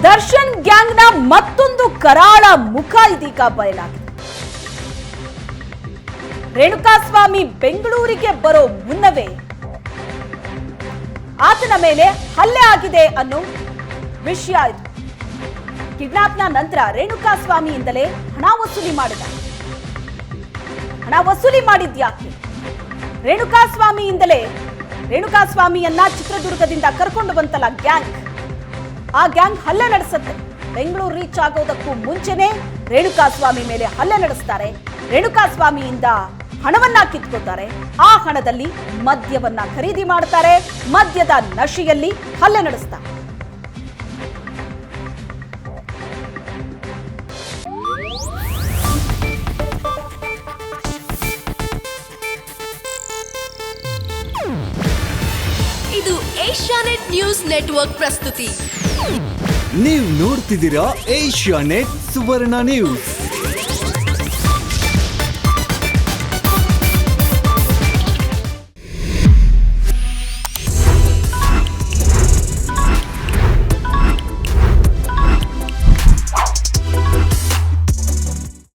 ದರ್ಶನ್ ಗ್ಯಾಂಗ್ನ ಮತ್ತೊಂದು ಕರಾಳ ಮುಖ ಇದೀಗ ಬಯಲಾಗಿದೆ. ರೇಣುಕಾಸ್ವಾಮಿ ಬೆಂಗಳೂರಿಗೆ ಬರೋ ಮುನ್ನವೇ ಆತನ ಮೇಲೆ ಹಲ್ಲೆ ಆಗಿದೆ ಅನ್ನೋ ವಿಷಯ ಇದು. ಕಿಡ್ನಾಪ್ನ ನಂತರ ರೇಣುಕಾಸ್ವಾಮಿಯಿಂದಲೇ ಹಣ ವಸೂಲಿ ಮಾಡಿದ. ಹಣ ವಸೂಲಿ ಮಾಡಿದ್ಯಾಕೆ? ರೇಣುಕಾಸ್ವಾಮಿಯನ್ನ ಚಿತ್ರದುರ್ಗದಿಂದ ಕರ್ಕೊಂಡು ಬಂತಲ್ಲ ಗ್ಯಾಂಗ್, ಆ ಗ್ಯಾಂಗ್ ಹಲ್ಲೆ ನಡೆಸುತ್ತೆ. ಬೆಂಗಳೂರು ರೀಚ್ ಆಗೋದಕ್ಕೂ ಮುಂಚೆನೆ ರೇಣುಕಾಸ್ವಾಮಿ ಮೇಲೆ ಹಲ್ಲೆ ನಡೆಸ್ತಾರೆ. ರೇಣುಕಾಸ್ವಾಮಿಯಿಂದ ಹಣವನ್ನ ಕಿತ್ಕೋತಾರೆ. ಆ ಹಣದಲ್ಲಿ ಮದ್ಯವನ್ನ ಖರೀದಿ ಮಾಡ್ತಾರೆ. ಮದ್ಯದ ನಶೆಯಲ್ಲಿ ಹಲ್ಲೆ ನಡೆಸ್ತಾರೆ. ಇದು ಏಷ್ಯಾನೆಟ್ ನ್ಯೂಸ್ ನೆಟ್ವರ್ಕ್ ಪ್ರಸ್ತುತಿ. ನೀವು ನೋಡ್ತಿದ್ದೀರಾ ಏಷ್ಯಾನೆಟ್ ಸುವರ್ಣ ನ್ಯೂಸ್.